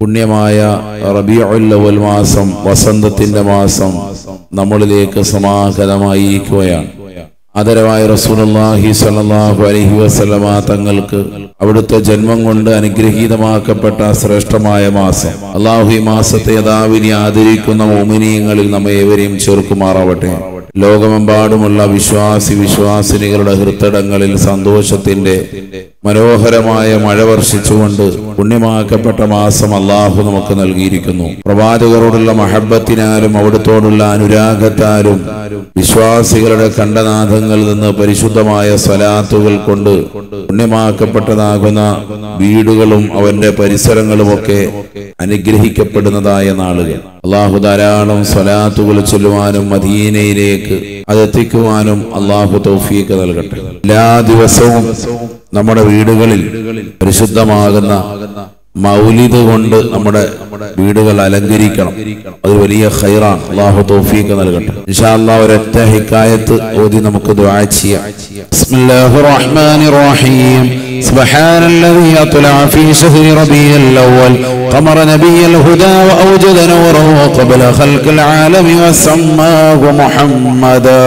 പുണ്യമായ റബീഉൽ അവ്വൽ മാസം, വസന്തത്തിന്റെ മാസം നമ്മളിലേക്ക് സമാഗതമായിരിക്കുകയാണ്. ആദരവായ റസൂലുള്ളാഹി സ്വല്ലല്ലാഹു അലൈഹി വസല്ലമ തങ്ങൾക്ക് അവിടുത്തെ ജന്മം കൊണ്ട് അനുഗ്രഹീതമാക്കപ്പെട്ട ശ്രേഷ്ഠമായ മാസം. അല്ലാഹു ഈ മാസത്തെ യഥാവിധി ആദരിക്കുന്ന മുഅ്മിനീങ്ങളിൽ നമ്മെ ഏവരെയും ചേർക്കുമാറാവട്ടെ. ലോകമെമ്പാടുമുള്ള വിശ്വാസിനികളുടെ ഹൃദയങ്ങളിൽ സന്തോഷത്തിന്റെ മനോഹരമായ മഴ വർഷിച്ചുകൊണ്ട് പുണ്യമാക്കപ്പെട്ട മാസം അല്ലാഹു നമുക്ക് നൽകിയിരിക്കുന്നു. പ്രവാചകരോടുള്ള മഹബ്ബത്തിനാലും അവിടുത്തോടുള്ള അനുരാഗത്താലും വിശ്വാസികളുടെ കണ്ഠനാഥങ്ങളിൽ നിന്ന് പരിശുദ്ധമായ സ്വലാത്തുകൾ കൊണ്ട് പുണ്യമാക്കപ്പെട്ടതാകുന്ന വീടുകളും അവന്റെ പരിസരങ്ങളുമൊക്കെ അനുഗ്രഹിക്കപ്പെടുന്നതായ നാളുകൾ. അല്ലാഹു ധാരാളം സ്വലാത്തുകൾ ചൊല്ലുവാനും മദീനയിലേക്ക് അതെത്തിക്കുവാനും അല്ലാഹു തൗഫീഖ് നൽകട്ടെ. എല്ലാ ദിവസവും നമ്മുടെ വീടുകളിൽ പരിശുദ്ധമാകുന്ന മൗലിദ് കൊണ്ട് നമ്മുടെ വീടുകൾ അലങ്കരിക്കണം. അത് വലിയ ഖൈറാണ്. അല്ലാഹു തൗഫീഖ് നൽകട്ടെ. ഇൻഷാ അല്ലാഹ് ഒരൊറ്റ ഹിക്കായത്ത് ഓതി നമുക്ക് ദുആ ചെയ്യാം. ബിസ്മില്ലാഹിർ റഹ്മാനിർ റഹീം. സുബ്ഹാനല്ലദീ അത്ലഅ ഫീ ശഹ്രി റബീഉൽ അവ്വൽ ഖമറ നബിയൽ ഹുദാ വഅവ്ജദ നൂറഹു ഖബ്ല ഖൽഖിൽ ആലമി വസമ്മാഹു മുഹമ്മദാ.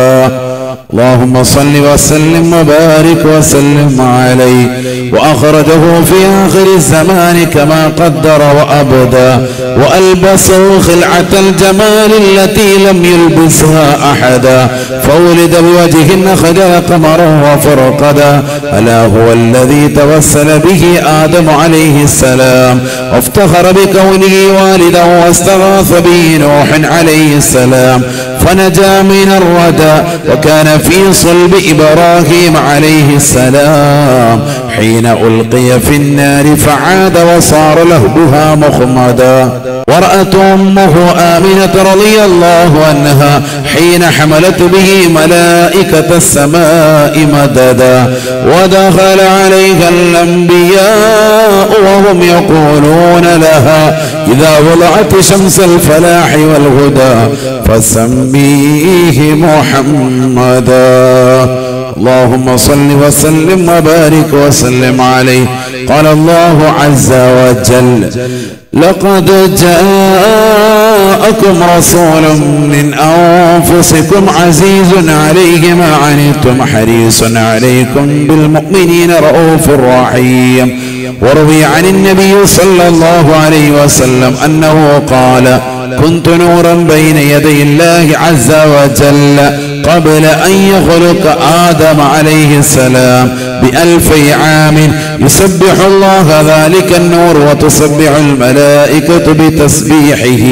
اللهم صل وسلم وبارك وسلم عليه وأخرجه في آخر الزمان كما قدر وأبدى وألبسه خلعة الجمال التي لم يلبسها أحدا فولد بوجه خجل قمرا وفرقدا ألا هو الذي توسل به آدم عليه السلام وافتخر بكونه والدا واستغاث به نوح عليه السلام فنجا من الردى وكان في صلب إبراهيم عليه السلام حين ألقي في النار فعاد وصار لهبها مخمدا ورأت أمه آمنة رضي الله عنها حين حملت به ملائكة السماء مددا ودخل عليها الأنبياء وهم يقولون لها إذا وضعت شمس الفلاح والهدى فسميه محمدا. اللهم صل وسلم وبارك وسلم عليه. قال الله عز وجل لقد جاءكم رسول من أنفسكم عزيز عليه ما عنتم حريص عليكم بالمؤمنين رؤوف رحيم. وروي عن النبي صلى الله عليه وسلم أنه قال كنت نورا بين يدي الله عز وجل قبل أن يخلق آدم عليه السلام ب1000 عام يسبح الله ذلك النور وتسبح الملائكة بتسبيحه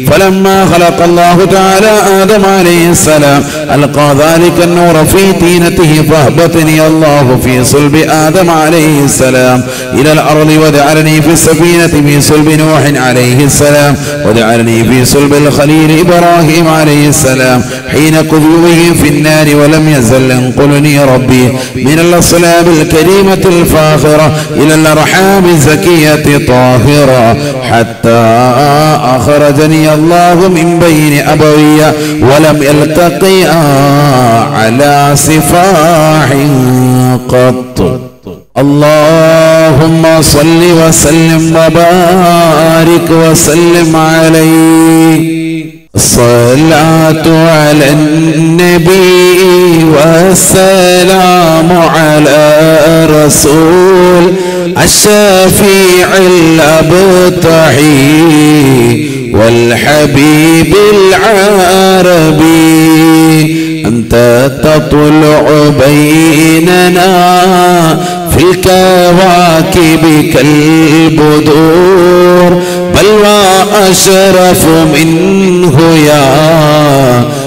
فلما خلق الله تعالى آدم عليه السلام ألقى ذلك النور في طينته فأهبطني الله في صلب آدم عليه السلام إلى الأرض وجعلني في السفينة في صلب نوح عليه السلام وجعلني في صلب الخليل إبراهيم عليه السلام حين كذبه في النار ولم يزل ينقلني ربي من الأصلاب الكريمة الفاخرة إلى الأرحام الزكية طاهرة حتى أخرجني الله من بين أبوي ولم يلتقيا على سفاح قط. اللهم صل وسلم وبارك وسلم عليه. الصلاة على النبي والسلام على رسول الشفيع الأبطحي والحبيب العربي أنت تطلع بيننا في الكواكب كالبدور بل وأشرف منه يا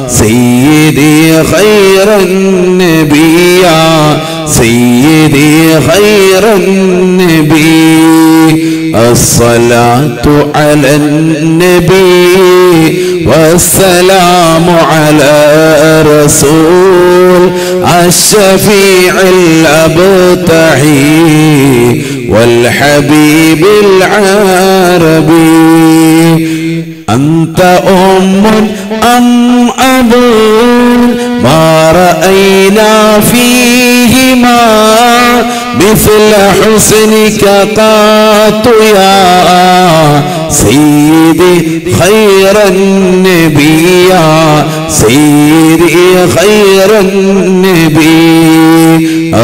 سيدي خير النبي يا سيدي خير النبي. الصلاة على النبي والسلام على رسول الشفيع الأبطحي والحبيب العربي. أنت أم أم أبو ما رأينا فيهما مثل حسنك قط يا سيدي خير النبي يا سيدي خير النبي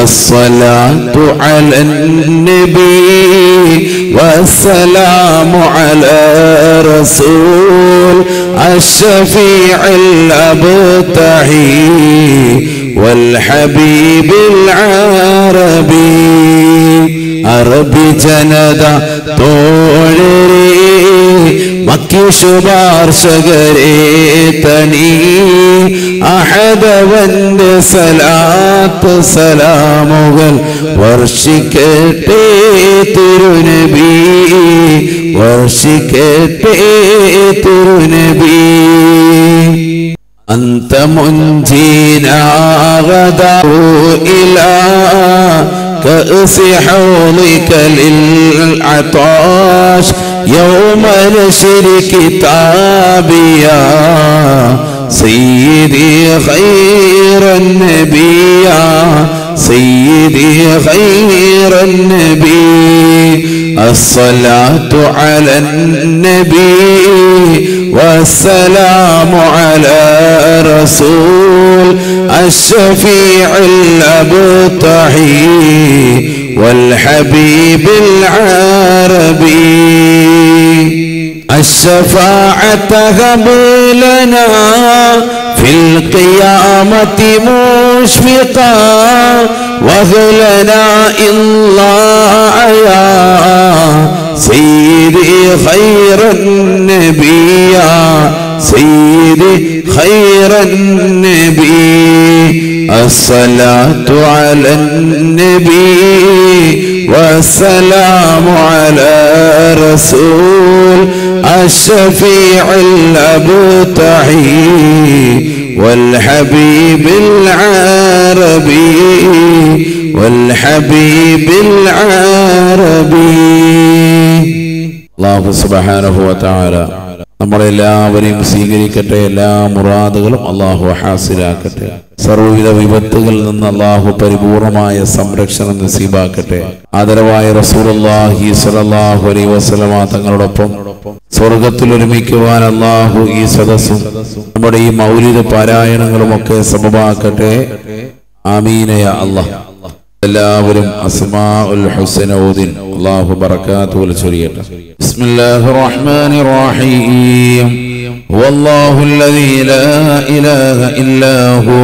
الصلاة على النبي والسلام على رسول الشفيع الأبتحي والحبيب العربي عربي جند طولري مكي شبار شجري تني أحد وند صلاة سلامകൾ വർഷിക്കട്ടെ തിരുനബി വർഷിക്കട്ടെ തിരുനബി أنت منجينا غدا إلى كأس حوضك للعطاش يوم نشر كتابيا سيدي خير النبي يا سيدي خير النبي الصلاة على النبي والسلام على رسول الشفيع الأبتحي والحبيب العربي الشفاعة هب لنا في القيامة مشفقا وهلنا الله يا سيدي خير النبي يا سيدي خير النبي الصلاة على النبي والسلام على رسول الشفيع الأبتحي والحبيب العربي والحبيب العربي الله سبحانه وتعالى നമ്മളെല്ലാവരെയും സ്വീകരിക്കട്ടെ. എല്ലാ മുറാദുകളും അള്ളാഹു ഹാസിലാക്കട്ടെ. സർവ്വവിധ വിപത്തുകളിൽ നിന്ന് അള്ളാഹു പരിപൂർണമായ സംരക്ഷണം നസീബാക്കട്ടെ. ആദരവായ റസൂലുള്ളാഹി സ്വല്ലല്ലാഹു അലൈഹി വസല്ലമ തങ്ങളോടൊപ്പം സ്വർഗത്തിൽ ഒരുമിക്കുവാൻ അള്ളാഹു ഈ സദസ്സും നമ്മുടെ ഈ മൗലിദ് പാരായണങ്ങളും ഒക്കെ സബബാക്കട്ടെ. ആമീൻ യാ അല്ലാഹ്. എല്ലാവരും അസ്മാഉൽ ഹുസ്ന ഓതി അല്ലാഹു ബറകാതുഹു ചൊരിയട്ടെ. ബിസ്മില്ലാഹിർ റഹ്മാനിർ റഹീം. വല്ലാഹു അല്ലദീ ലാ ഇലാഹ ഇല്ലാ ഹു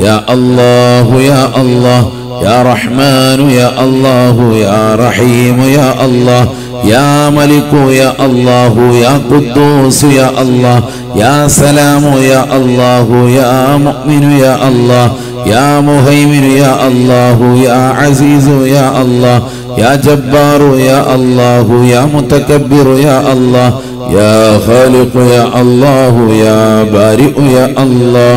യാ അല്ലാഹു യാ അല്ലാഹ് യാ റഹ്മാനു യാ അല്ലാഹു യാ റഹീമു യാ അല്ലാഹ് يا ملك يا الله يا قدوس يا الله يا سلام يا الله يا مؤمن يا الله يا مهيمن يا الله يا عزيز يا الله يا جبار يا الله يا متكبر يا الله يا خالق يا الله يا بارئ يا الله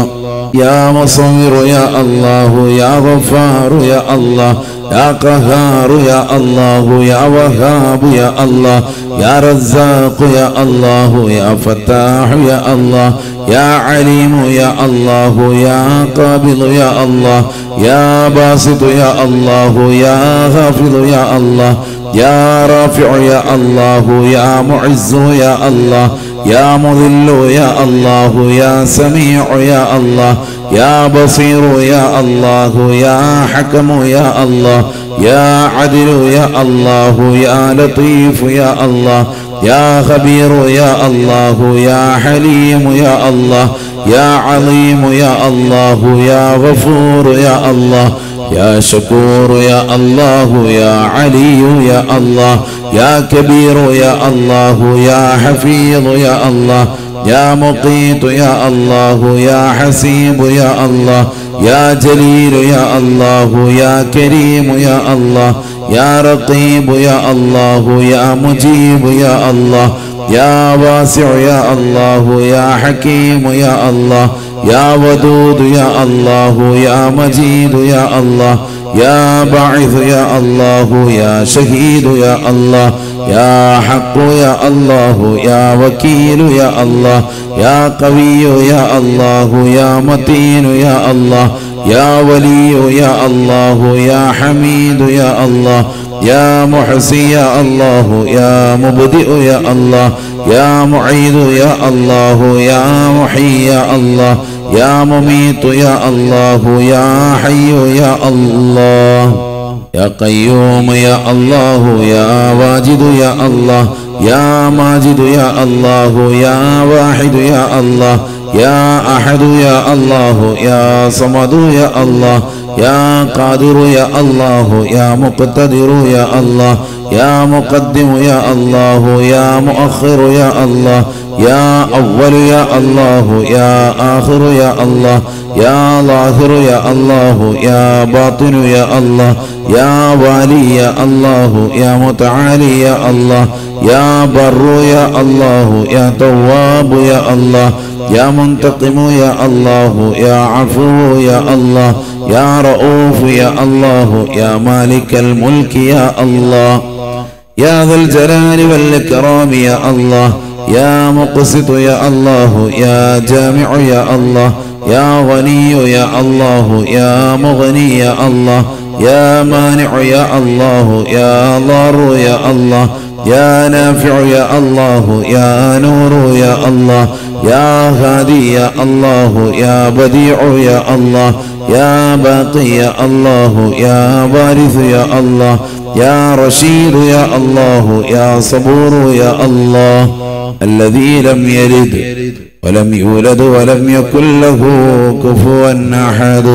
يا مصور يا الله يا غفار يا الله يا قهار يا الله يا وهاب يا الله يا رزاق يا الله يا فتاح يا الله يا عليم يا الله يا قابض يا الله يا باسط يا الله يا غافض يا الله يا رافع يا الله يا معز يا الله يا مذل يا الله يا سميع يا الله يا بصير يا الله يا حكم يا الله يا عدل يا الله يا لطيف يا الله يا خبير يا الله يا حليم يا الله يا عظيم يا الله يا غفور يا الله يا شكور يا الله يا علي يا الله يا كبير يا الله يا حفيظ يا الله يا مقيت يا الله يا حسيب يا الله يا جليل يا الله يا كريم يا الله يا رقيب يا الله يا مجيب يا الله يا واسع يا الله يا حكيم يا الله يا ودود يا الله يا مجيد يا الله يا باعث يا الله يا شهيد يا الله يا حق يا الله يا وكيل يا الله يا قوي يا الله يا متين يا الله يا ولي يا الله يا حميد يا الله يا محصي يا الله يا مبدئ يا الله يا معيد يا الله يا محيي يا الله يا مميت يا الله يا حي يا الله يا قيوم يا الله يا واجد يا الله يا ماجد يا الله يا واحد يا الله يا أحد يا الله يا صمد يا الله يا قادر يا الله يا مقتدر يا الله يا مقدم يا الله يا مؤخر يا الله يا أول يا الله يا آخر يا الله يا ظاهر يا الله يا باطن يا الله يا والي يا الله يا متعالي يا الله يا بر يا الله يا تواب يا الله يا منتقم يا الله يا عفو يا الله يا رؤوف يا الله يا مالك الملك يا الله يا ذا الجلال والإكرام يا الله يا مقسط يا الله يا جامع يا الله يا غني يا الله يا مغني يا الله يا مانع يا الله يا ضار يا الله يا نافع يا الله يا نور يا الله يا هادي يا الله يا بديع يا الله يا باقي يا الله يا وارث يا الله يا رشيد يا الله يا صبور يا الله الذي لم يلد ولم يولد ولم يكن له كفوا أحد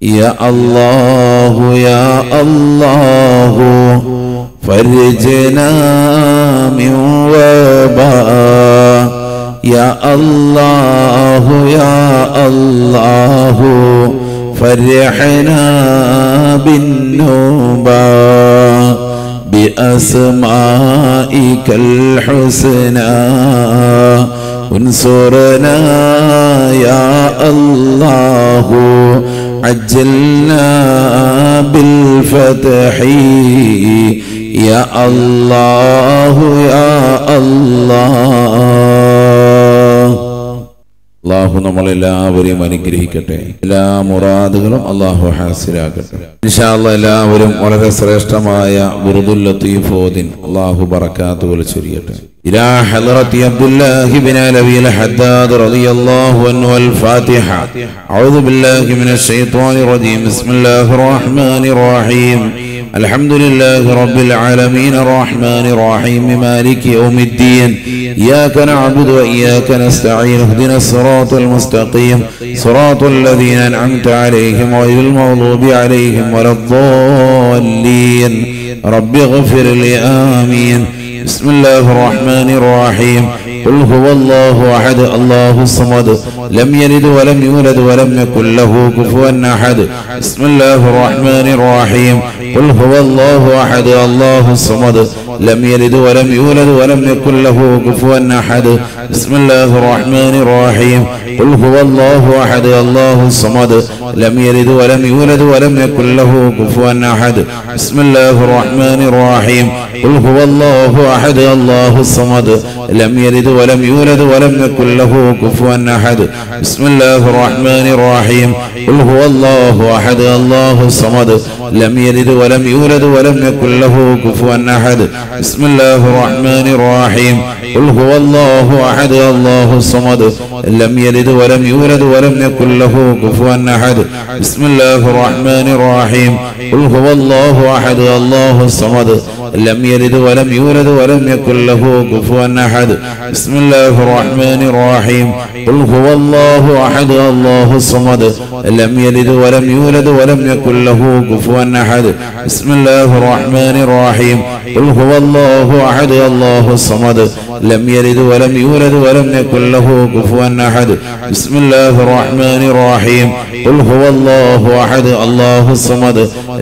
يا الله يا الله فرجنا من وباء يا الله يا الله فرحنا بالنوبة بأسمائك الحسنى انصرنا يا الله عجلنا بالفتح يا الله يا الله അല്ലാഹു നമ്മളെല്ലാവരെയും അനുഗ്രഹിക്കട്ടെ. എല്ലാ മുറാദുകളും അല്ലാഹു ഹാസിലാക്കട്ടെ. ഇൻഷാ അല്ലാഹ് എല്ലാവരും വളരെ ശ്രേഷ്ഠമായ ബുർദുൽ ലത്തീഫ് ഓതിൻ അല്ലാഹു ബറകാത്തുകൾ ചൊരിയട്ടെ. ഇലാ ഹളറത്തി അബ്ദുല്ലാഹി ബിൻ അലവിൽ ഹദ്ദാദ് റളിയല്ലാഹു അൻഹു അൽ ഫാത്തിഹ. അഊദു ബില്ലാഹി മിനശ് ശൈത്വാനിർ റജീം. ബിസ്മില്ലാഹിർ റഹ്മാനിർ റഹീം. الحمد لله رب العالمين الرحمن الرحيم مالك يوم الدين إياك نعبد وإياك نستعين اهدنا الصراط المستقيم صراط الذين أنعمت عليهم غير المغضوب عليهم ولا الضالين رب اغفر لي آمين. بسم الله الرحمن الرحيم. قل هو الله أحد الله الصمد لم يلد ولم يولد ولم يكن له كفوا أحد. بسم الله الرحمن الرحيم. قل هو الله أحد الله الصمد لم يلد ولم يولد ولم يكن له كفوا أحد. بسم الله الرحمن الرحيم. قل هو الله أحد الله الصمد لم يلد ولم يولد ولم يكن له كفوا أحد. بسم الله الرحمن الرحيم. قل هو الله أحد الله الصمد لم يلد ولم يولد ولم يكن له كفوا أحد. بسم الله الرحمن الرحيم. قل هو الله أحد الله الصمد لم يلد ولم يولد ولم يكن له كفوا أحد. بسم الله الرحمن الرحيم. قل هو الله أحد الله الصمد لم يلد ولم يولد ولم يكن له كفوا أحد. بسم الله الرحمن الرحيم. قل هو الله أحد الله الصمد لم يلد ولم يولد ولم يكن له كفوا أحد. بسم الله الرحمن الرحيم. قل هو الله أحد الله الصمد لم يلد ولم يولد ولم يكن له كفوا أحد. بسم الله الرحمن الرحيم. قل هو الله أحد الله الصمد لم يلد ولم يولد ولم يكن له كفوا أحد. بسم الله الرحمن الرحيم. قل هو الله أحد الله الصمد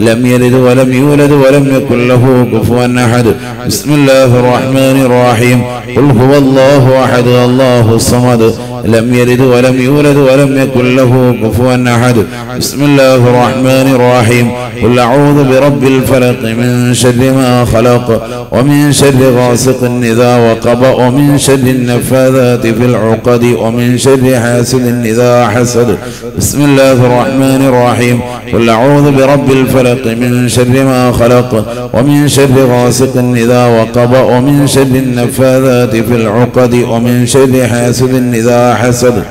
لم يلد ولم يولد ولم يكن له كفوا أحد. بسم الله الرحمن الرحيم. قل هو الله أحد الله الصمد لم يلد ولم يولد ولم يكن له كفوا أحد بسم الله الرحمن الرحيم قل أعوذ برب الفلق من شر ما خلق ومن شر غاسق إذا وقب ومن شر النفاذات في العقد ومن شر حاسد إذا حسد بسم الله الرحمن الرحيم قل أعوذ برب الفلق من شر ما خلق ومن شر غاسق إذا وقب ومن شر النفاذات في العقد ومن شر حاسد إذا حسد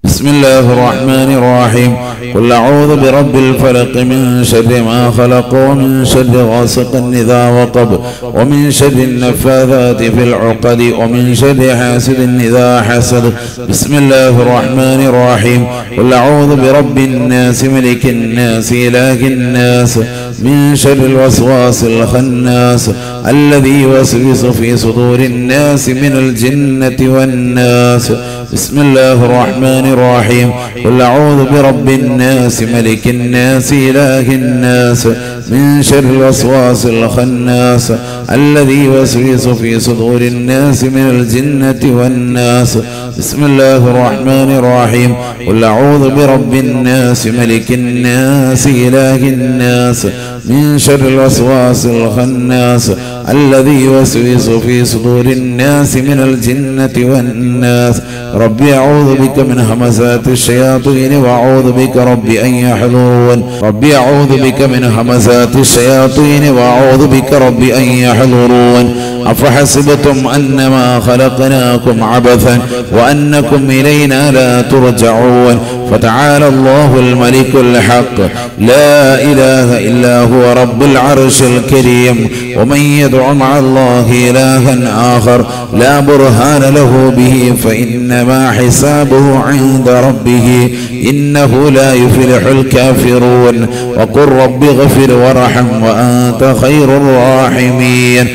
بسم الله الرحمن الرحيم قل أعوذ برب الفلق من شر ما خلق ومن شر غاسق إذا وقب ومن شر النفاذات في العقد ومن شر حاسد إذا حسد بسم الله الرحمن الرحيم قل أعوذ برب الناس ملك الناس إله الناس من شر الوسواس الخناس الذي يوسوس في صدور الناس من الجنة والناس بسم الله الرحمن الرحيم قل أعوذ برب الناس ملك الناس إله الناس من شر الوسواس الخناس الذي يوسوس في صدور الناس من الجنة والناس بسم الله الرحمن الرحيم قل أعوذ برب الناس ملك الناس إله الناس من شر الوسواس الخناس الذي يوسوس في صدور الناس من الجنة والناس ربي أعوذ بك من همزات الشياطين وأعوذ بك ربي أن يحضرون ربي أعوذ بك من همزات الشياطين وأعوذ بك ربي أن يحضرون أفحسبتم أنما خلقناكم عبثا وأنكم إلينا لا ترجعون فتعالى الله الملك الحق لا إله إلا هو رب العرش الكريم ومن يدع مع الله إلها آخر لا برهان له به فإنما حسابه عند ربه إنه لا يفلح الكافرون وقل رب اغفر وارحم وأنت خير الراحمين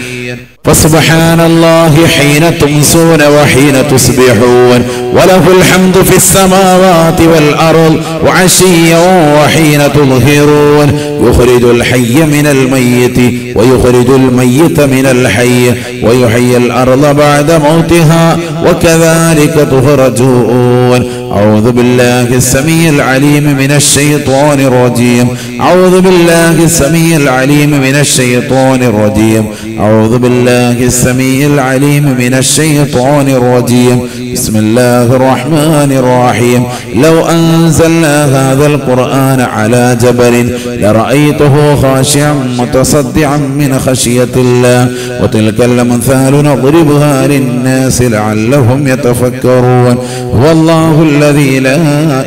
فسبحان الله حين تمسون وحين تصبحون وله الحمد في السماوات والأرض وعشيا وحين تظهرون يخرج الحي من الميت ويخرج الميت من الحي ويحيي الأرض بعد موتها وكذلك تخرجون أعوذ بالله السميع العليم من الشيطان الرجيم أعوذ بالله السميع العليم من الشيطان الرجيم أعوذ بالله السميع العليم من الشيطان الرجيم بسم الله الرحمن الرحيم لو أنزلنا هذا القرآن على جبل لرأيته خاشعا متصدعا من خشية الله وتلك الأمثال نضربها للناس لعلهم يتفكرون هو الله الذي لا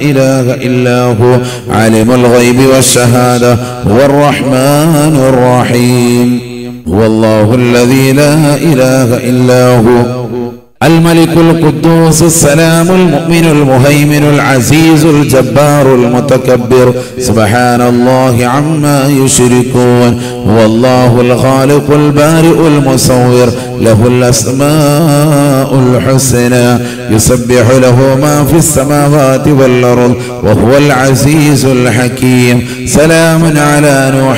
إله إلا هو عالم الغيب والشهادة هو الرحمن الرحيم هو الله الذي لا إله إلا هو الملك القدوس السلام المؤمن المهيمن العزيز الجبار المتكبر سبحان الله عما يشركون هو الله الخالق البارئ المصور له الأسماء الحسنى يسبح له ما في السماوات والأرض وهو العزيز الحكيم سلام على نوح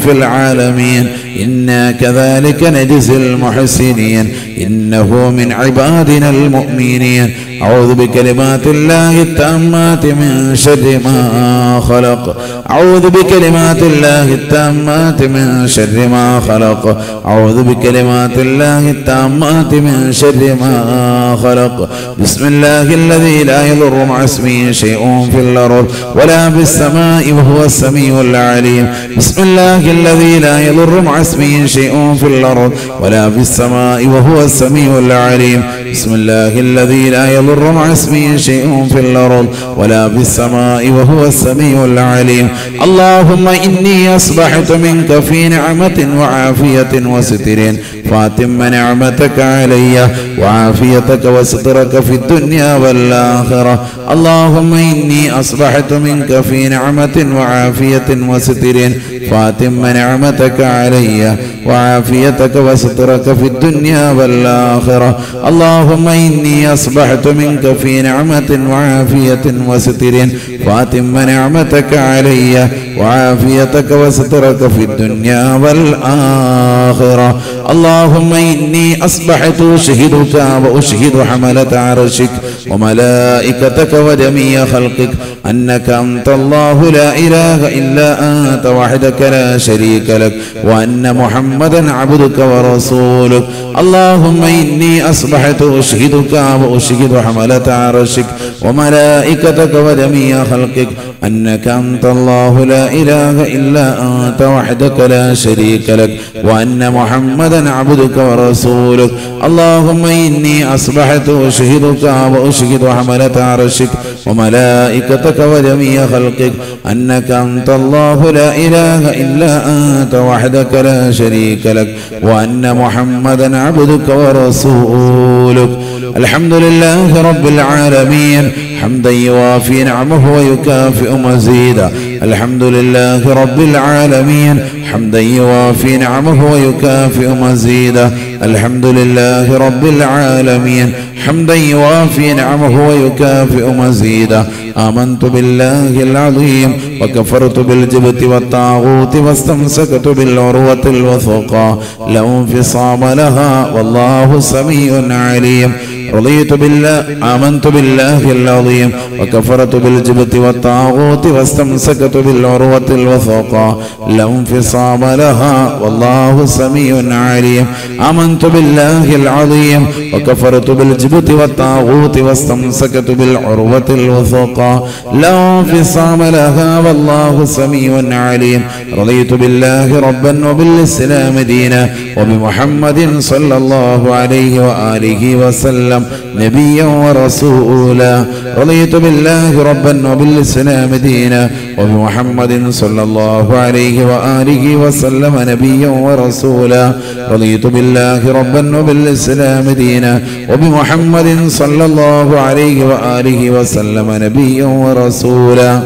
في العالمين إنا كذلك نجزي المحسنين إنه من عبادنا المؤمنين أعوذ بكلمات الله التامات من شر ما خلق أعوذ بكلمات الله التامات من شر ما خلق أعوذ بكلمات الله التامات من شر ما خلق بسم الله الذي لا يضر مع اسمه شيء في الأرض ولا في السماء وهو السميع العليم بسم الله الذي لا يضر مع اسمه شيء في الأرض ولا في السماء وهو السميع العليم بسم الله الذي لا يضر مع اسمه شيء في الأرض ولا في السماء وهو السميع العليم اللهم إني أصبحت منك في نعمة وعافية وستر فاتم نعمتك علي وعافيتك وسترك في الدنيا والآخرة اللهم إني أصبحت منك في نعمة وعافية وستر فاتم نعمتك علي وعافيتك وسترك في الدنيا والآخرة اللهم إني أصبحت منك في نعمة وعافية وستر فاتم نعمتك علي وعافيتك وسترك في الدنيا والآخرة اللهم إني أصبحت أشهدك وأشهد حملة عرشك وملائكتك وجميع خلقك أنك أنت الله لا إله إلا أنت وحدك لا شريك لك وأن محمدا عبدك ورسولك اللهم إني أصبحت أشهدك وأشهد حملة عرشك وملائكتك وجميع خلقك أنك أنت الله لا إله إلا أنت وحدك لا شريك لك وأن محمدا عبدك ورسولك اللهم إني أصبحت أشهدك وأشهد حملة عرشك وملائكتك وجميع خلقك أنك أنت الله لا إله إلا أنت وحدك لا شريك لك وأن محمدا عبدك ورسولك الحمد لله رب العالمين حمدا يوافي نعمه ويكافئ مزيدا الحمد لله رب العالمين حمدا يوافي نعمه ويكافئ مزيدا الحمد لله رب العالمين حمدا يوافي نعمه ويكافئ مزيدا آمنت بالله العظيم وكفرت بالجبت والطاغوت واستمسكت بالعروة الوثقى لا انفصام لها والله سميع عليم رضيت بالله آمنت بالله العظيم وكفرت بالجبت والطاغوت واستمسكت بالعروة الوثقى لا انفصام لها والله سميع عليم آمنت بالله العظيم وكفرت بالجبت والطاغوت واستمسكت بالعروة الوثقى لا انفصام لها والله سميع عليم رضيت بالله ربا وبالإسلام دينا وبمحمد صلى الله عليه وآله وسلم نبيا ورسولا رضيت بالله ربا وبالإسلام دينا وبمحمد صلى الله عليه وآله وسلم نبيا ورسولا رضيت بالله ربا وبالإسلام دينا وبمحمد صلى الله عليه وآله وسلم نبيا ورسولا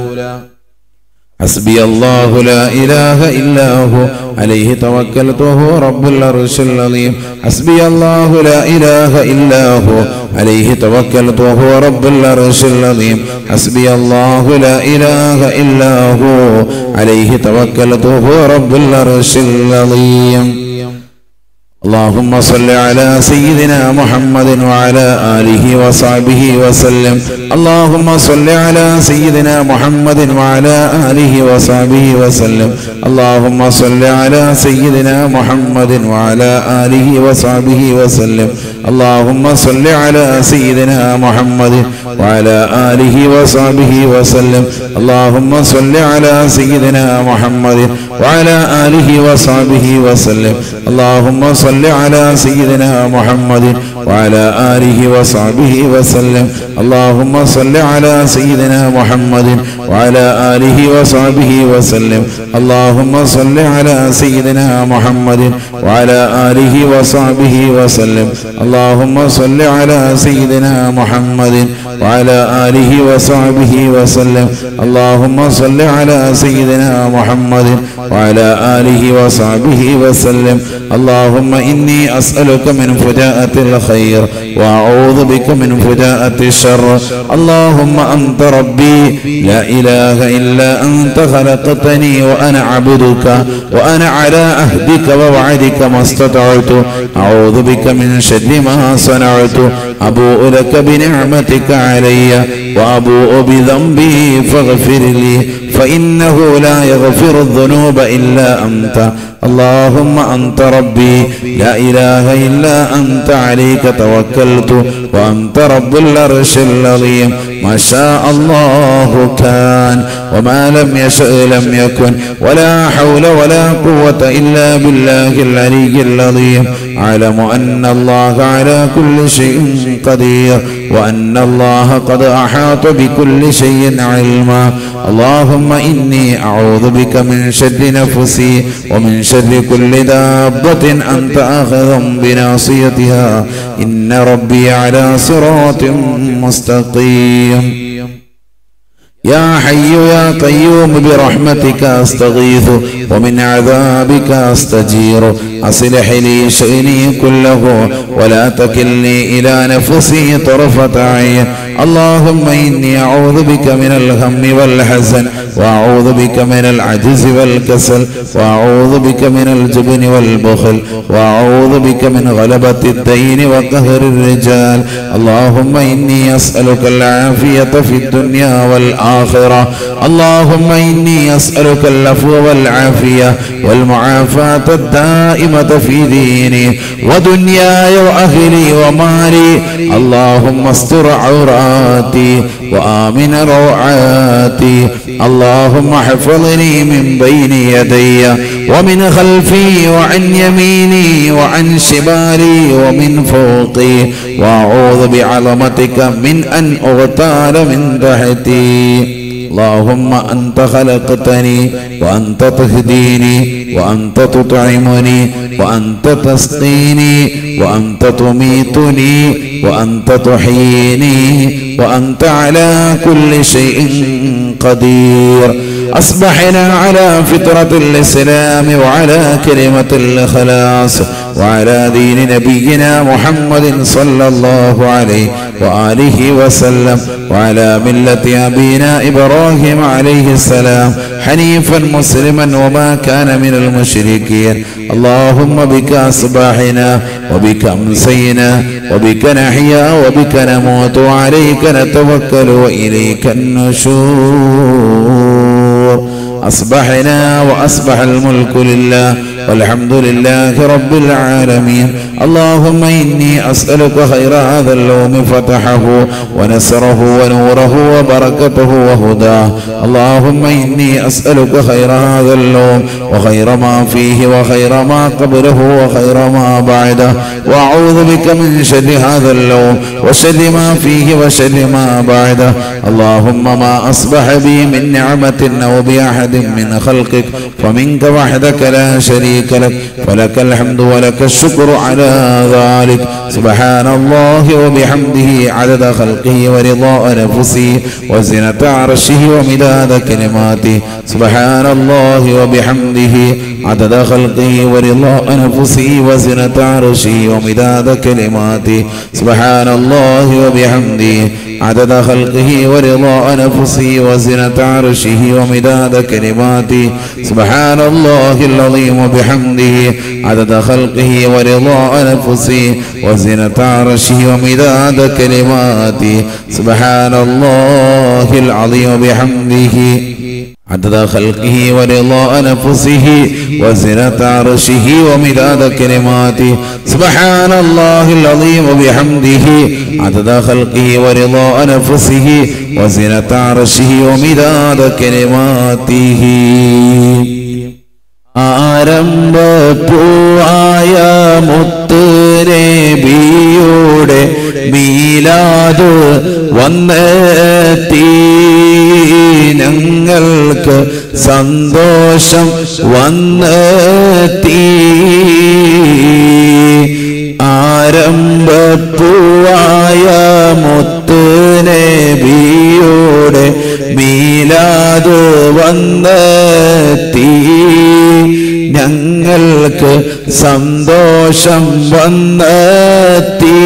حسبي الله لا إله إلا هو عليه توكلت وهو رب العرش العظيم حسبي الله لا إله إلا هو عليه توكلت وهو رب العرش العظيم حسبي الله لا إله إلا هو عليه توكلت وهو رب العرش العظيم اللهم صل على سيدنا محمد وعلى آله وصحبه وسلم اللهم صل على سيدنا محمد وعلى آله وصحبه وسلم اللهم صل على سيدنا محمد وعلى آله وصحبه وسلم اللهم صل على سيدنا محمد وعلى آله وصحبه وسلم اللهم صل على سيدنا محمد وعلى آله وصحبه وسلم اللهم صل على سيدنا محمد وعلى آله وصحبه وسلم اللهم صل على سيدنا محمد وعلى آله وصحبه وسلم اللهم صل على سيدنا محمد وعلى آله وصحبه وسلم اللهم صل على سيدنا محمد وعلى آله وصحبه وسلم اللهم صل على سيدنا محمد وعلى آله وصحبه وسلم اللهم إني أسألك من فجاءة الخير وأعوذ بك من فجاءة الشر اللهم أنت ربي لا إله إلا أنت خلقتني وأنا عبدك وأنا على عهدك ووعدك ما استطعت أعوذ بك من شر ما صنعت أبوء لك بنعمتك علي وأبوء بذنبي فاغفر لي فإنه لا يغفر الذنوب إلا أنت اللهم أنت ربي لا إله إلا أنت عليك توكلت وأنت رب العرش العظيم ما شاء الله كان وما لم يشأ لم يكن ولا حول ولا قوة إلا بالله العلي العظيم أعلم أن الله على كل شيء قدير وأن الله قد أحاط بكل شيء علما اللهم إني أعوذ بك من شر نفسي ومن شر كل دابة أنت آخذ بناصيتها إن ربي على صراط مستقيم يا حي يا قيوم برحمتك أستغيث ومن عذابك أستجير أصلح لي شأني كله ولا تكلني إلى نفسي طرفة عين اللهم إني أعوذ بك من الهم والحزن وأعوذ بك من العجز والكسل وأعوذ بك من الجبن والبخل وأعوذ بك من غلبة الدين وقهر الرجال اللهم إني أسألك العافية في الدنيا والآخرة اللهم إني أسألك العفو والعافية والمعافاة الدائمة في ديني ودنياي وأهلي ومالي اللهم استر عوراتي وآمن روعاتي اللهم احفظني من بين يدي ومن خلفي وعن يميني وعن شمالي ومن فوقي وأعوذ بعظمتك من أن أغتال من تحتي اللهم أنت خلقتني وأنت تهديني وأنت تطعمني وأنت تسقيني وأنت تميتني وأنت تحييني وأنت على كل شيء قدير أصبحنا على فطرة الإسلام وعلى كلمة الإخلاص وعلى دين نبينا محمد صلى الله عليه وآله وسلم وعلى ملة أبينا إبراهيم عليه السلام حنيفا مسلما وما كان من المشركين اللهم بك أصبحنا وبك أمسينا وبك نحيا وبك نموت وعليك نتوكل وإليك النشور أصبحنا وأصبح الملك لله والحمد لله رب العالمين اللهم إني أسألك خير هذا اليوم فتحه ونسره ونوره وبركته وهداه اللهم إني أسألك خير هذا اليوم وخير ما فيه وخير ما قبله وخير ما بعده وأعوذ بك من شر هذا اليوم وشر ما فيه وشر ما بعده اللهم ما أصبح بي من نعمة أو بأحد من خلقك فمنك وحدك لا شريك لك فلك الحمد ولك الشكر على ذلك سبحان الله وبحمده عدد خلقه ورضاء نفسه وزنة عرشه ومداد كلماته سبحان الله وبحمده عدد خلقه ورضاء نفسه وزنة عرشه ومداد كلماته سبحان الله وبحمده عدد خلقه ورضاء نفسه وزنة عرشه ومداد كلماته سبحان الله العظيم وبحمده عدد خلقه ورضاء نفسه وزنة عرشه ومداد كلماته سبحان الله العظيم وبحمده عدد خلقه ورضاء نفسه وزنة عرشه ومداد كلماته سبحان الله العظيم وبحمده عدد خلقه ورضاء نفسه وزنة عرشه ومداد كلماته ആരംഭപ്പൂവായ മുത്ത് നബിയുടെ മീലാദ് വന്നെത്തി ഞങ്ങൾക്ക് സന്തോഷം വന്നെത്തി ആരംഭപ്പൂവായ മുത്ത് നബിയുടെ മീലാദ് വന്നെത്തി ഞങ്ങൾക്ക് സന്തോഷം വന്നെത്തി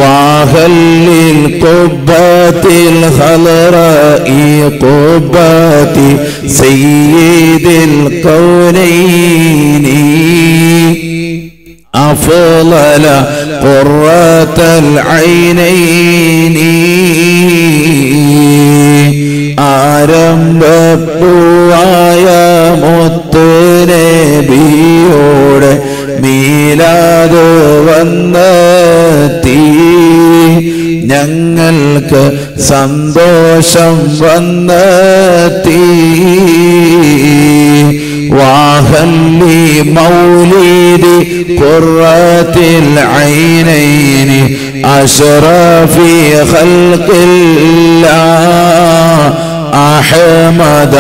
വാഹല്ലിൽ ഖുബ്ബത്തിൽ ഖലറായി ഖുബ്ബത്തി സയ്യിദിൽ ഖൗനൈനി അഫ്ളല ഖുർറത്തുൽ ഐനൈനി ആരംഭപ്പൂവായ മുത്ത് നബിയുടെ മീലാദ് വന്നെത്തി ഞങ്ങൾക്ക് സന്തോഷം വന്നെത്തി വാഹല്ലി മൗലിദി ഖുർറത്തുൽ ഐനൈനി അശ്റഫി ഖൽഖില്ലാഹ് أحمد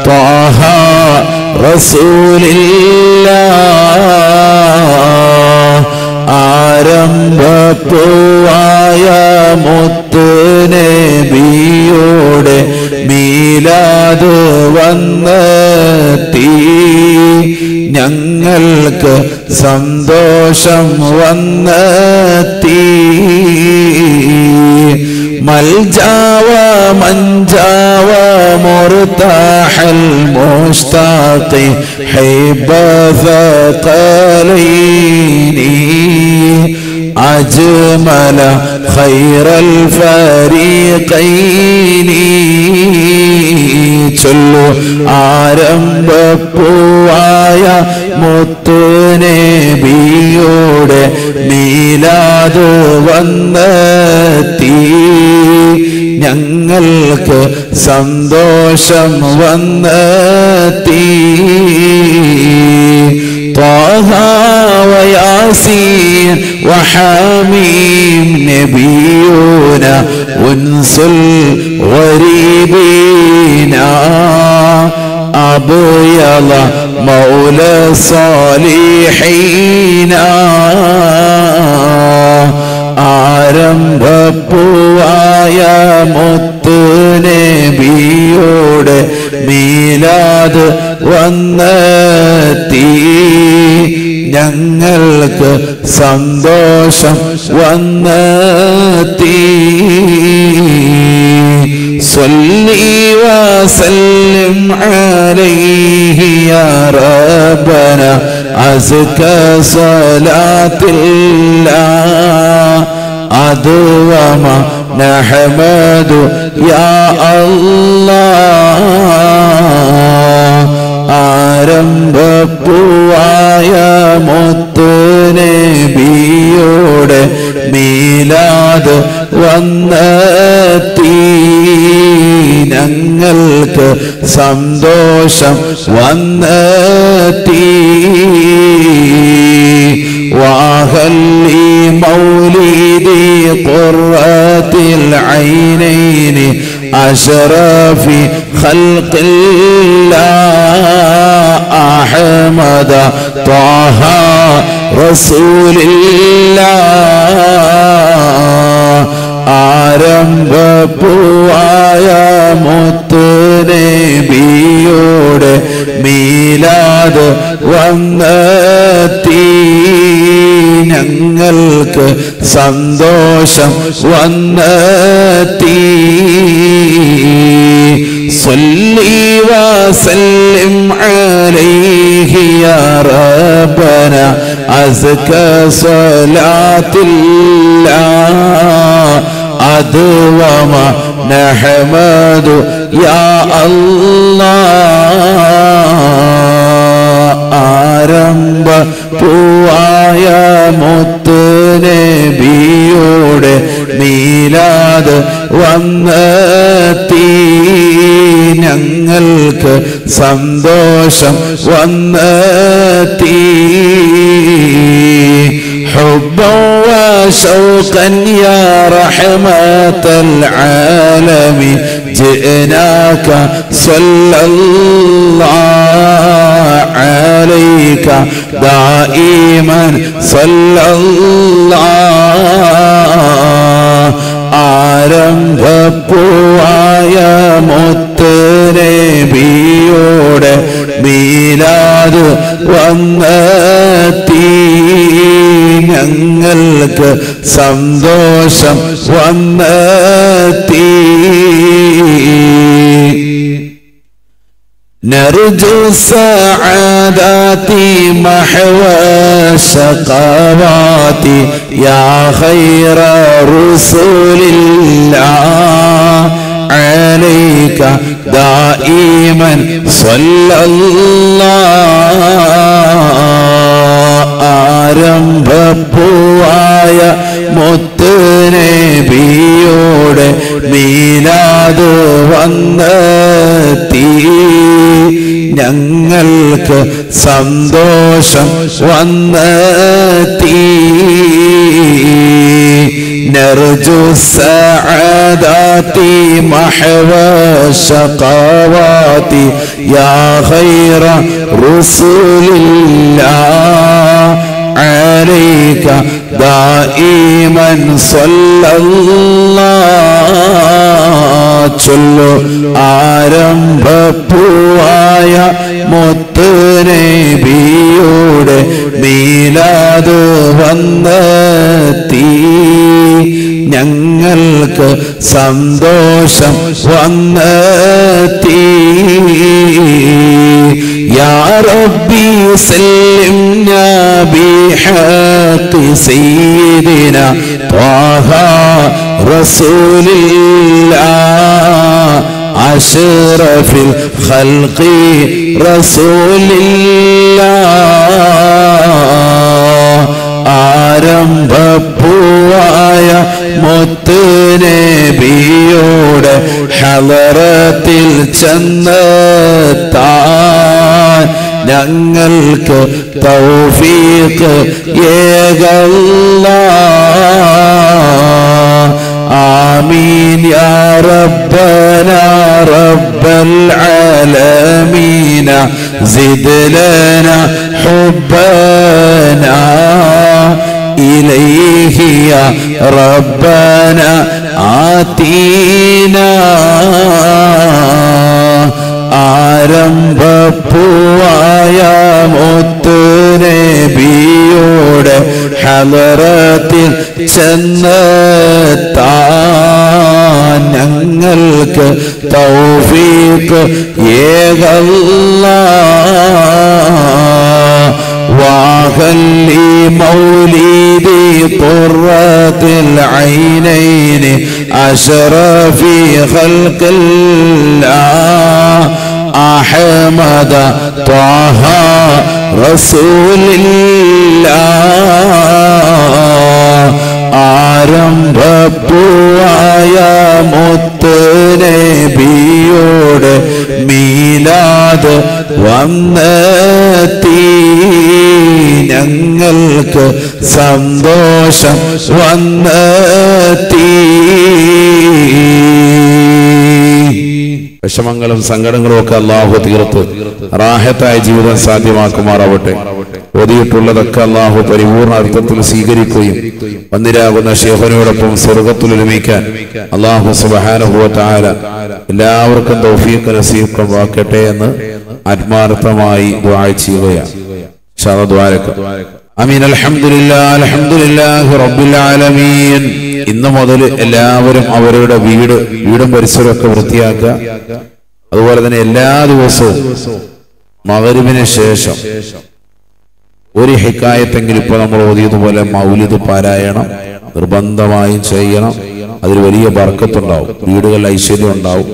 طه رسول الله ആരംഭപ്പൂവായ മുത്ത് നബിയുടെ മീലാദ് വന്നെത്തി ഞങ്ങൾക്ക് സന്തോഷം വന്നെത്തി ملجأ ومنجا ومرتاح المشتاق حب ثقلين أجمل خير الفريقين ചൊല്ലു ആരംഭപ്പൂവായ മുത്തുനബിയുടെ മീലാദ് വന്നെത്തി ഞങ്ങൾക്ക് സന്തോഷം വന്നെത്തി طه وياسين وحميم نبينا أنس الغريبين أبيض مولى الصالحين ആരംഭപ്പൂവായ മുത്തുനബിയുടെ മീലാദ് വന്നെത്തി ഞങ്ങൾക്ക് സന്തോഷം വന്നെത്തി صلي وسلم عليه يا ربنا أزكى صلاة الله أدوم نحمد يا الله ആരംഭപ്പൂവായ മുത്തുനബിയുടെ മീലാദ് വന്നെത്തി ഞങ്ങൾക്ക് സന്തോഷം വന്നെത്തി وأهلي مولدي قرة العينين أشرف خلق الله أحمد طه رسول الله ആരംഭപ്പൂവായ മുത്തുനബിയുടെ മീലാദ് വന്നെത്തി ഞങ്ങൾക്ക് സന്തോഷം വന്നെത്തി صلي وسلم عليه يا ربنا أزكى صلاة الله أدوم نحمد يا الله ആരംഭപ്പൂവായ മുത്തുനബിയുടെ മീലാദ് വന്നെത്തി ഞങ്ങൾക്ക് സന്തോഷം വന്നെത്തി حبا وشوقا يا رحمة العالمين جئناك صلى الله عليك دائما صلى الله ആരംഭപ്പൂവായ മുത്തുനബിയുടെ മീലാദ് വന്നെത്തി ഞങ്ങൾക്ക് സന്തോഷം വന്നെത്തി نرجو السعادات محو الشقوات يا خير رسول الله عليك دائما صلى الله ആരംഭപ്പൂവായ മുത്തുനബിയുടെ മീലാദ് വന്നെത്തി ഞങ്ങൾക്ക് സന്തോഷം വന്നെത്തി نرجو السعادات محو الشقوات يا خير رسول الله عليك دائما صلى الله ചൊല്ലു ആരംഭപ്പൂവായ മുത്തുനബിയുടെ മീലാദ് വന്നെത്തി ഞങ്ങൾക്ക് സന്തോഷം വന്നെത്തി. യാ റബ്ബി സല്ലിംനാ ബിഹഖി സയ്യിദിനാ ത്വാഹ റസൂലില്ലാഹ് അഷ്റഫിൽ ഖൽഖി റസൂലില്ലാഹ്. ആരംഭപ്പൂവായ മുത്ത് നബിയുടെ ഹളറത്തിൽ ചെന്നെത്താൻ ഞങ്ങൾക്ക് തൗഫീഖ് ഏകല്ലാഹ്. ആമീൻ യാ റബ്ബനാ റബ്ബൽ ആലമീന സിദ് ലനാ ഹുബ്ബനാ ഇലൈഹി യാ റബ്ബനാ ആതീനാ. ആരംഭപ്പൂവായ മുത്ത് നബിയുടെ ഹളറത്തിൽ ചെന്നെത്താൻ ഞങ്ങൾക്ക് തൗഫീഖ് ഏകല്ലാഹ്. വാഹല്ലി മൗലിദി ഖുർറത്തുൽ ഐനൈനി അഷ്റഫി ഖൽഖില്ലാഹ് അഹ്മദ ത്വാഹ റസൂലില്ലാഹ്. ആരംഭപ്പൂവായ മുത്ത് നബിയുടെ മീലാദ് വന്നെത്തി ഞങ്ങൾക്ക് സന്തോഷം വന്നെത്തി. വിഷമങ്ങളും സങ്കടങ്ങളും ഒക്കെ അല്ലാഹു തീർത്ത് റാഹത്തായ ജീവിതം സാധ്യമാക്കുമാറാവട്ടെ. ഓതിയിട്ടുള്ളതൊക്കെ അല്ലാഹു പരിപൂർണ അർത്ഥത്തിൽ സ്വീകരിക്കുകയും വന്നിരാകുന്ന ശേഖനയോടൊപ്പം സ്വർഗത്തിൽ ഒരുമിക്കാൻ അല്ലാഹു സുബ്ഹാനഹു വ തആല എല്ലാവർക്കും തൗഫീഖ് നസീബാക്കട്ടെ എന്ന് ആത്മാർത്ഥമായി ദുആ ചെയ്യുകയാണ്. ഇൻഷാ അല്ലാഹ് ദുആക്ക് ആമീൻ. അൽഹംദുലില്ലാഹി റബ്ബിൽ ആലമീൻ. ഇന്ന് മുതൽ എല്ലാവരും അവരുടെ വീടും പരിസരമൊക്കെ വൃത്തിയാക്കുക. അതുപോലെ തന്നെ എല്ലാ ദിവസവും മഗ്‌രിബിന് ശേഷം ഒരു ഹിക്കായത്തെങ്കിലും ഇപ്പൊ നമ്മൾ ഓതിയതുപോലെ മൗലിദ് പാരായണം നിർബന്ധമായും ചെയ്യണം. അതിൽ വലിയ ബർക്കത്തുണ്ടാവും, വീടുകളിൽ ഐശ്വര്യം ഉണ്ടാവും,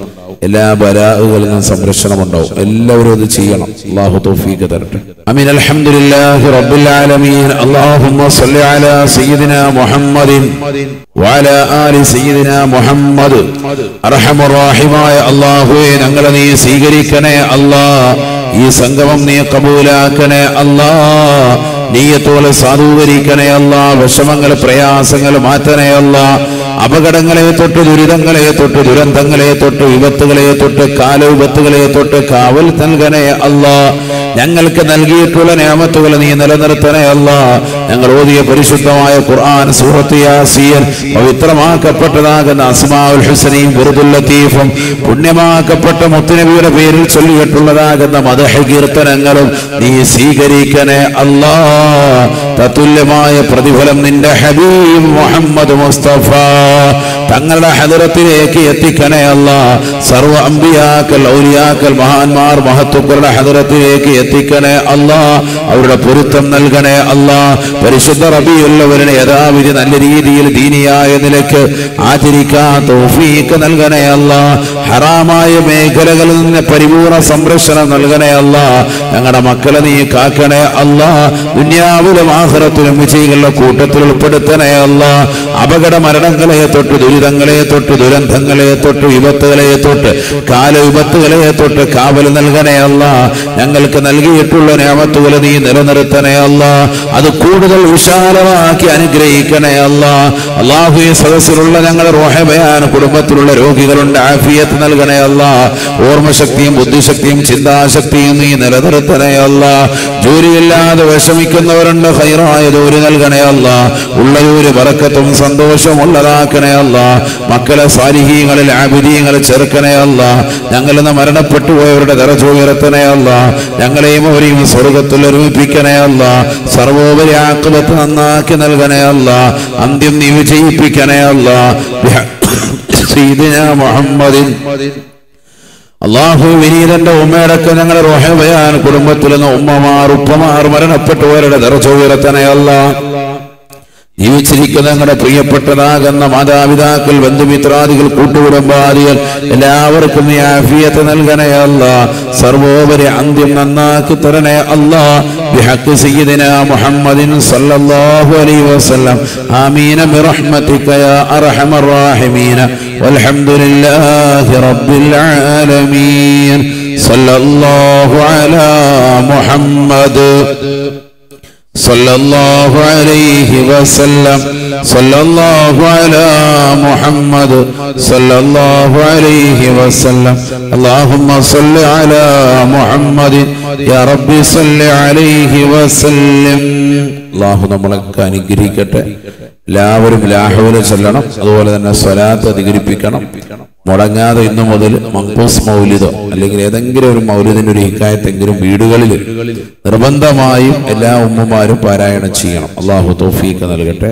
എല്ലാ ബലാകളിൽ നിന്നും സംരക്ഷണം ഉണ്ടാവും. എല്ലാവരും അത് ചെയ്യണം. അല്ലാഹു തൗഫീഖ് തരട്ടെ. ആമീൻ. അൽഹംദുലില്ലാഹി റബ്ബിൽ ആലമീൻ. അല്ലാഹുമ്മ സ്വല്ലി അലാ സയ്യിദിനാ മുഹമ്മദിൻ വഅലാ ആലി സയ്യിദിനാ മുഹമ്മദ്. അർഹമർ റഹീമായ അല്ലാഹുവേ, ഞങ്ങളെ നീ സ്വീകരിക്കണേ അല്ലാഹ്. ഈ സംഗമം നീ കബൂലാക്കണേ അല്ലാഹ്. നീയത്തോടെ സാധൂകരിക്കണേ അല്ലാഹ്. വിഷമങ്ങൾ പ്രയാസങ്ങൾ മാറ്റണേ അല്ലാഹ്. അപകടങ്ങളെ തൊട്ട് ദുരിതങ്ങളെ തൊട്ട് ദുരന്തങ്ങളെ തൊട്ട് വിപത്തുകളെ തൊട്ട് കാലവിപത്തുകളെ തൊട്ട് കാവൽ നൽകണേ അല്ലാഹ്. ഞങ്ങൾക്ക് നൽകിയിട്ടുള്ള നിഅമത്തുകൾ നീ നിലനിർത്തണേ അല്ലാഹ്. ഞങ്ങൾ ഓതിയ പരിശുദ്ധമായ ഖുർആൻ സൂറത്ത് യാസീൻ പവിത്രമാക്കപ്പെട്ടതാകുന്ന അസ്മാഉൽ ഹുസ്നയും ബുർദുൽ ലത്തീഫും പുണ്യമാക്കപ്പെട്ട മുത്തുനബിയുടെ പേരിൽ ചൊല്ലിയിട്ടുള്ളതാകുന്ന മദ്ഹ് കീർത്തനങ്ങളും നീ സ്വീകരിക്കണേ അല്ലാഹ്. തത്തുല്യമായ പ്രതിഫലം നിന്റെ ഹബീബ് മുഹമ്മദ് മുസ്തഫ തങ്ങളുടെ ഹദറത്തിലേക്ക് എത്തിക്കണേ അല്ലാഹ്. സർവ്വ അംബിയാക്കൾ ഔലിയാക്കൾ മഹാന്മാർ മഹത്തുക്കളുടെ ഹദറത്തിലേക്ക് എത്തിക്കണേ അല്ലാഹ്. അവരുടെ പൊരുത്തം നൽകണേ അല്ലാഹ്. പരിശുദ്ധ റബീഉൽ യഥാവിധി നല്ല രീതിയിൽ ദീനിയായ നിലയ്ക്ക് ആചരിക്കാൻ തൗഫീഖ് നൽകണേ അല്ലാഹ്. ഹറാമായ മേഖലകളിൽ നിന്ന് പരിപൂർണ സംരക്ഷണം നൽകണേ അല്ലാഹ്. ഞങ്ങളുടെ മക്കളെ നീ കാക്കണേ അല്ലാഹ്. ദുനിയാവിലും ആഖിറത്തിലും വിജയികളുടെ കൂട്ടത്തിൽ ഉൾപ്പെടുത്തണേ അല്ലാഹ്. അപകട മരണങ്ങളെ തൊട്ട് ദുരിതങ്ങളെ തൊട്ട് ദുരന്തങ്ങളെ തൊട്ട് വിപത്തുകളെ തൊട്ട് കാലവിപത്തുകളെ തൊട്ട് കാവൽ നൽകണേ അല്ലാഹ്. ഞങ്ങൾക്ക് നൽകിയിട്ടുള്ള നിഅമത്തുകൾ നീ നിലനിർത്തണേ അല്ലാഹ്. അത് കൂടുതൽ വിശാലമാക്കി അനുഗ്രഹിക്കണേ അല്ലാഹ്. അല്ലാഹുവേ, സദസ്സിലുള്ള ഞങ്ങളുടെ റൂഹ് ബയാൻ കുടുംബത്തിലുള്ള രോഗികളുണ്ട്, ആഫിയത്ത് നൽകണേ അല്ലാഹ്. ഓർമ്മശക്തിയും ബുദ്ധിശക്തിയും ചിന്താശക്തിയും നീ നിലനിർത്തണേ അല്ലാഹ്. ജോലിയില്ലാതെ വിഷമിക്കുന്നവരുണ്ട്, ഖൈറായ ജോലി നൽകണേ അല്ലാഹ്. ഉള്ള ജോലി ബറക്കത്തും സന്തോഷവും ഉള്ളതാക്കണേ അല്ലാഹ്. മക്കളെ സാലിഹീങ്ങളിൽ ആബിദീങ്ങളിൽ ചേർക്കണേ അല്ലാഹ്. ഞങ്ങളിൽ നിന്ന് മരണപ്പെട്ടു പോയവരുടെ ദറജ ഉയർത്തണേ അല്ലാഹ്. ഞങ്ങൾ ഞങ്ങളെയും അവരെയും സ്വർഗത്തിൽ ഒരുമിപ്പിക്കണേ അല്ലാ. സർവോപരി ആഖിബത്ത് നന്നാക്കി നൽകണേ അല്ലാ. അന്ത്യം നീ വിജയിപ്പിക്കണേ അല്ലാ. സയ്യിദനാ മുഹമ്മദിൻ അല്ലാഹു വിനീതന്റെ ഉമ്മയടക്കം ഞങ്ങളുടെ റൂഹ് ബയാൻ കുടുംബത്തിൽ നിന്ന് ഉമ്മമാർ ഉപ്പമാർ മരണപ്പെട്ടവരുടെ ദർജ ഉയർത്തണേ അല്ലാ. ജീവിച്ചിരിക്കുന്ന ഞങ്ങളുടെ പ്രിയപ്പെട്ടതാകുന്ന മാതാപിതാക്കൾ, ബന്ധുമിത്രാദികൾ, കൂട്ടുകുടുംബാദികൾ എല്ലാവർക്കും നീ ആഫിയത്ത് നൽകണേ അല്ലാ. സർവോപരി അന്ത്യം നന്നാക്കി തരണേ അല്ലാ. ബിഹഖ് സയ്യിദിനാ മുഹമ്മദിൻ സല്ലല്ലാഹു അലൈഹി വസല്ലം. ആമീൻ ബിറഹ്മതിക യാ അർഹമർ റഹീമീൻ. വൽഹംദുലില്ലാഹി റബ്ബിൽ ആലമീൻ. സല്ലല്ലാഹു അലാ മുഹമ്മദ് صلى الله عليه وسلم. صلى الله على محمد صلى الله عليه وسلم. اللهم صل على محمد يا ربي صل عليه وسلم. الله നമ്മളെ അനുഗ്രഹിക്കട്ടെ. എല്ലാവരും ലാ ഹൗല ചൊല്ലണം. അതുപോലെ തന്നെ സ്വലാത്ത് അധികരിപ്പിക്കണം. മുടങ്ങാതെ ഇന്നു മുതൽ മഖ്ബൂസ് മൗലിദോ അല്ലെങ്കിൽ ഏതെങ്കിലും ഒരു മൗലിദിന്റെ ഒരു ഹിക്കായത്തെങ്കിലും വീടുകളിൽ നിർബന്ധമായും എല്ലാ ഉമ്മമാരും പാരായണം ചെയ്യണം. അല്ലാഹു തൗഫീഖ് നൽകട്ടെ.